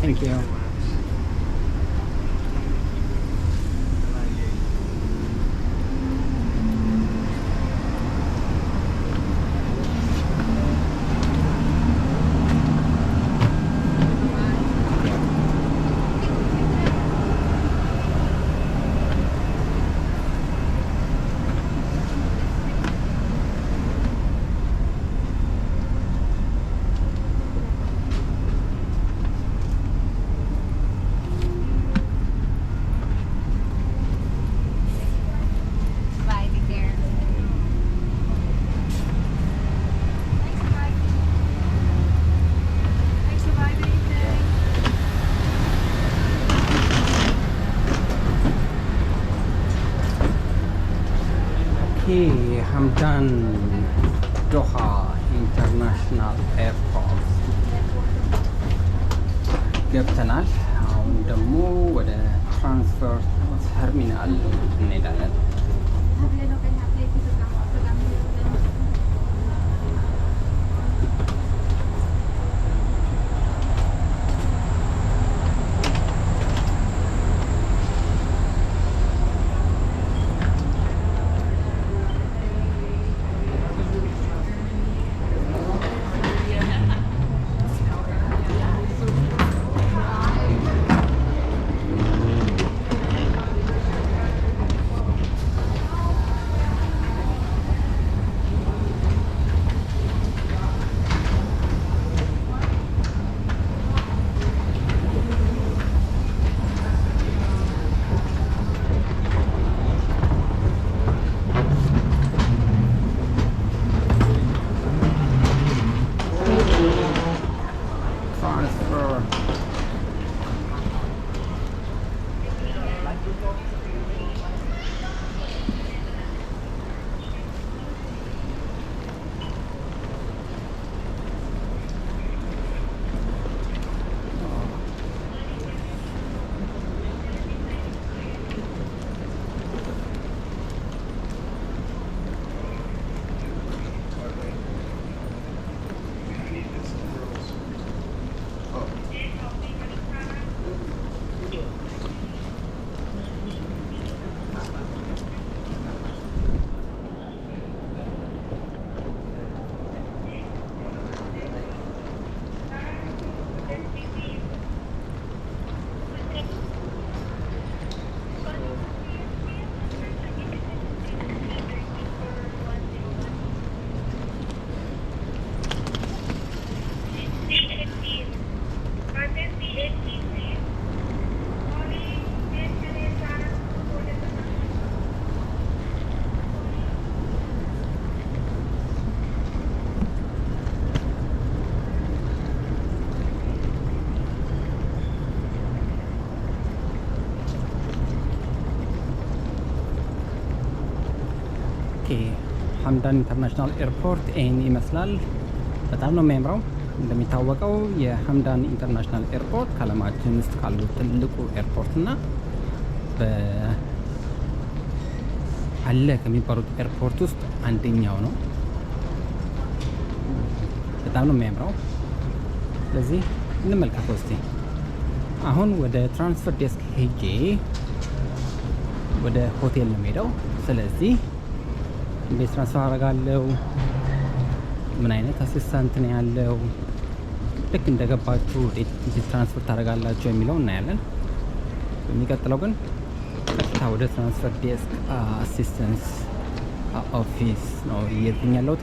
Thank you. Hamdan Doha International Airport ገብተናል። አሁን ደግሞ ወደ ትራንስፈር ተርሚናል እንሄዳለን። ሐምዳን ኢንተርናሽናል ኤርፖርት ይህን ይመስላል። በጣም ነው የሚያምረው። እንደሚታወቀው የሐምዳን ኢንተርናሽናል ኤርፖርት ከዓለማችን ውስጥ ካሉት ትልቁ ኤርፖርት እና አለ ከሚባሉት ኤርፖርት ውስጥ አንደኛው ነው። በጣም ነው የሚያምረው። ስለዚህ እንመልከተው እስቲ። አሁን ወደ ትራንስፈር ዴስክ ሄጄ ወደ ሆቴል ነው የምሄደው። ስለዚህ እንዴት ትራንስፈር አደርጋለሁ፣ ምን አይነት አሲስታንት ነው ያለው፣ ልክ እንደገባችሁ እንዴት ትራንስፈር ታደርጋላችሁ የሚለው እናያለን። የሚቀጥለው ግን ቀጥታ ወደ ትራንስፈር ዴስክ አሲስተንስ ኦፊስ ነው እየሄድኩኝ ያለሁት።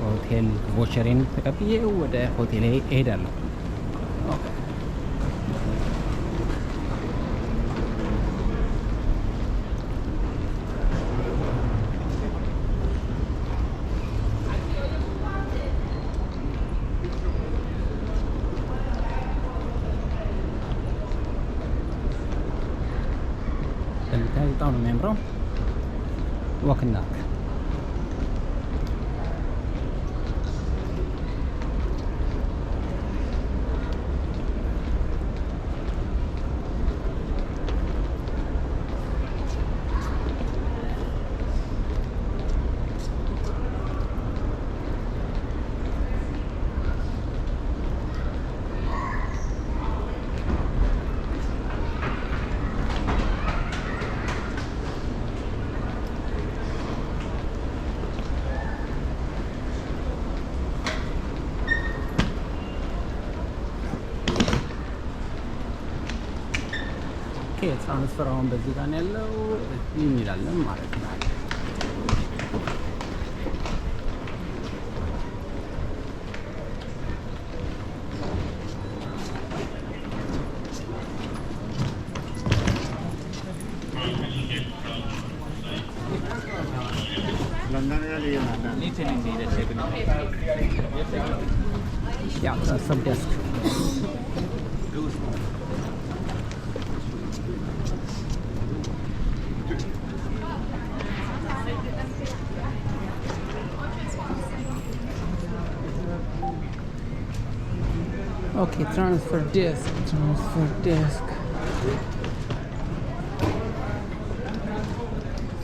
ሆቴል ቮቸሬን ተቀብዬ ወደ ሆቴሌ እሄዳለሁ። በጣም ነው የሚያምረው። ወክናክ ትራንስፈር አሁን በዚህ ጋር ነው ያለው። እዚህ እንሄዳለን ማለት ነው። Yeah, that's some desk. Okay, transfer desk.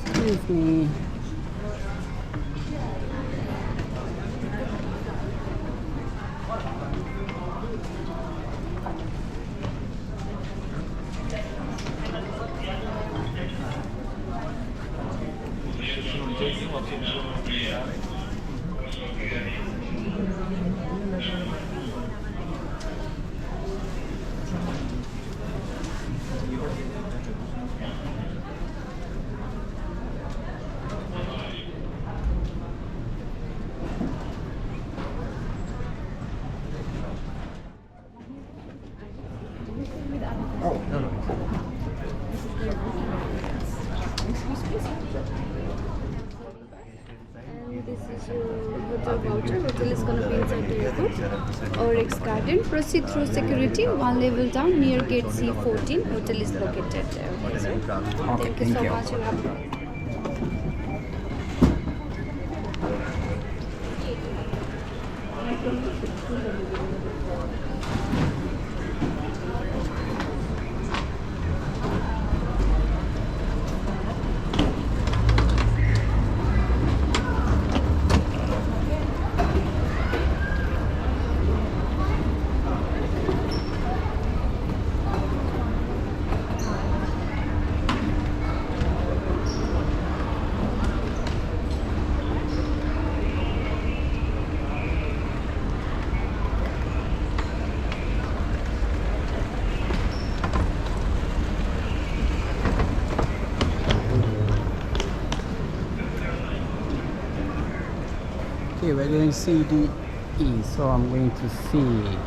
Excuse me. This is your hotel voucher. Hotel is going to be inside the airport. Oryx Garden. Proceed through security. One level down near gate C14. Hotel is located there. Okay, sir. Thank you so much. You have Okay, we're going CDE, so I'm going to see.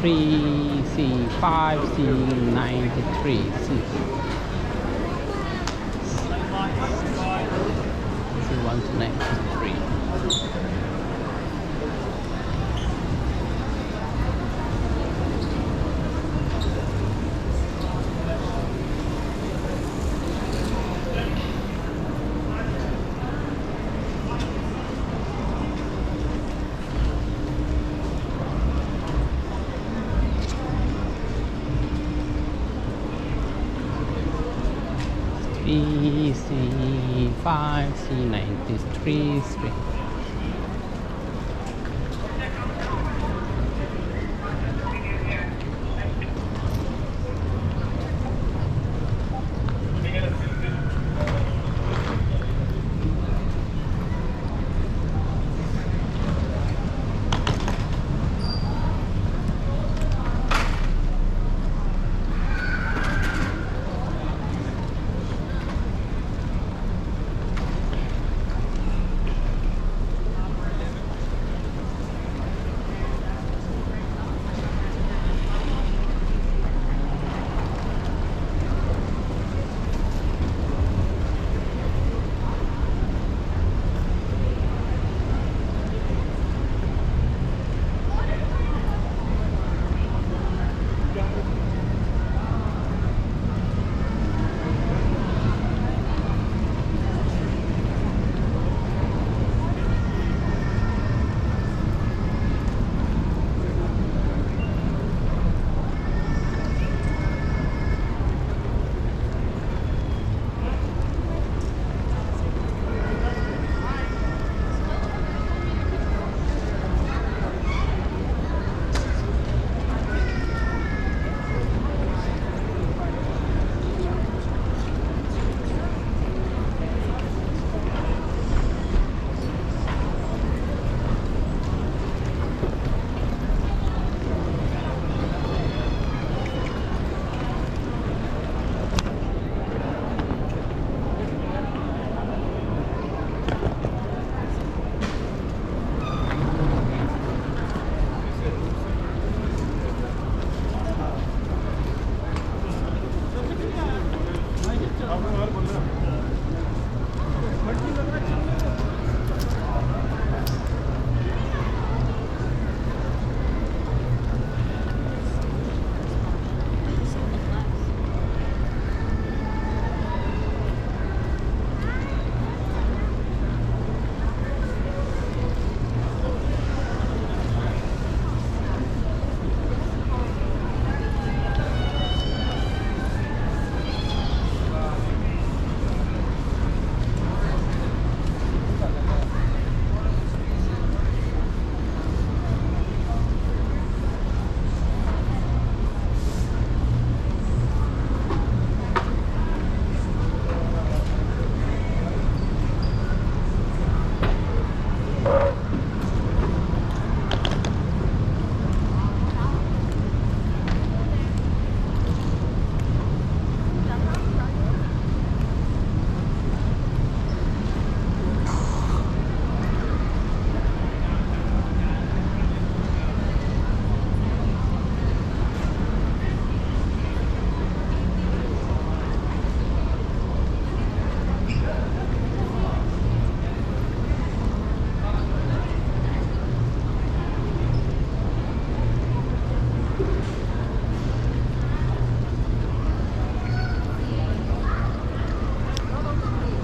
C5, C93, C1 to 93. C5, C93 street.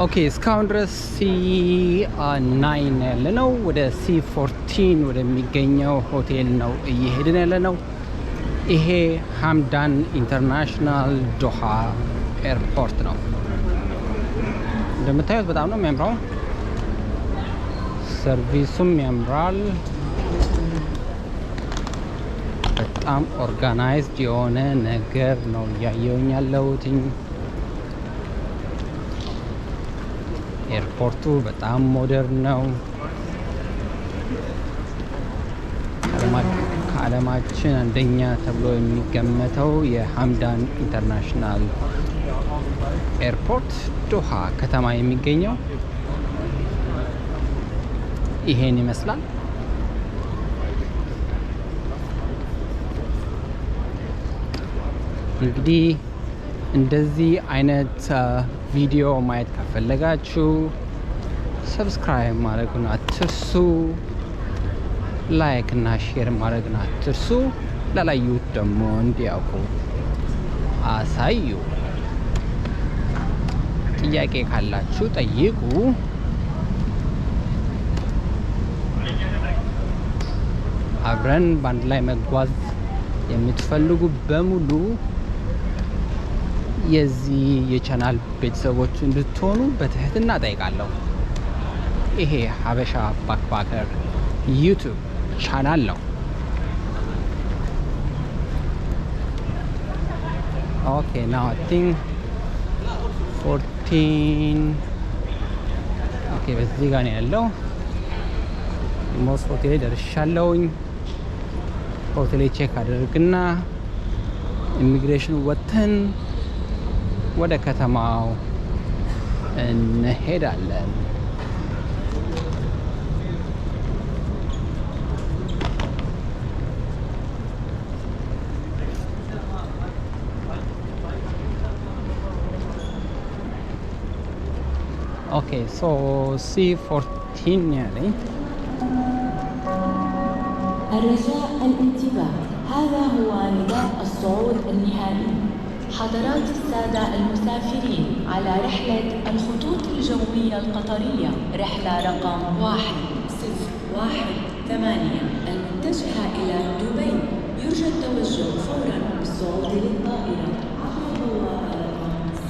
ኦኬ እስካሁን ድረስ C9 ያለ ነው። ወደ C14 ወደሚገኘው ሆቴል ነው እየሄድን ያለ ነው። ይሄ ሐምዳን ኢንተርናሽናል ዶሃ ኤርፖርት ነው። እንደምታዩት በጣም ነው የሚያምረው። ሰርቪሱም ያምራል። በጣም ኦርጋናይዝድ የሆነ ነገር ነው እያየሁኝ ያለሁት። ኤርፖርቱ በጣም ሞደርን ነው። ከዓለማችን አንደኛ ተብሎ የሚገመተው የሐምዳን ኢንተርናሽናል ኤርፖርት ዶሃ ከተማ የሚገኘው ይሄን ይመስላል። እንግዲህ እንደዚህ አይነት ቪዲዮ ማየት ከፈለጋችሁ ሰብስክራይብ ማድረጉን አትርሱ። ላይክ እና ሼር ማድረግን አትርሱ። ላላዩት ደግሞ እንዲያውቁ አሳዩ። ጥያቄ ካላችሁ ጠይቁ። አብረን በአንድ ላይ መጓዝ የምትፈልጉ በሙሉ የዚህ የቻናል ቤተሰቦች እንድትሆኑ በትህትና ጠይቃለሁ። ይሄ ሀበሻ ባክፓከር ዩቲዩብ ቻናል ነው። ኦኬ ናው አይ ቲንክ 14 ኦኬ በዚህ ጋር ነው ያለው። ሞስ ሆቴል ደርሻለሁኝ። ሆቴል ቼክ አድርግና ኢሚግሬሽን ወጥተን ወደ ከተማው እንሄዳለን። ኦኬ ሶ C14 يعني الرجاء الانتباه، هذا هو نداء الصعود النهائي. حضرات السادة المسافرين على رحلة الخطوط الجوية القطرية رحلة رقم 1018 المتجهة إلى دبي، يرجى التوجه فورا بالصعود للطائرة عبر بوابة رقم C18.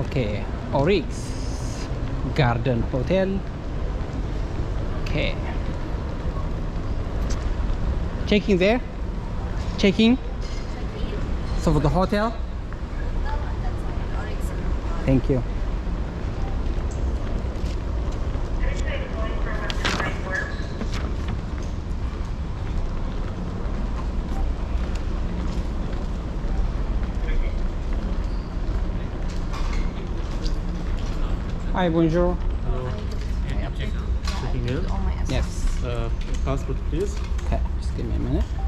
Okay, Oryx Garden Hotel. Okay. Checking there? Checking? So for the hotel? Thank you. Hi, bonjour. Hello. Checking in? Yes. Passport, please. Okay, just give me a minute.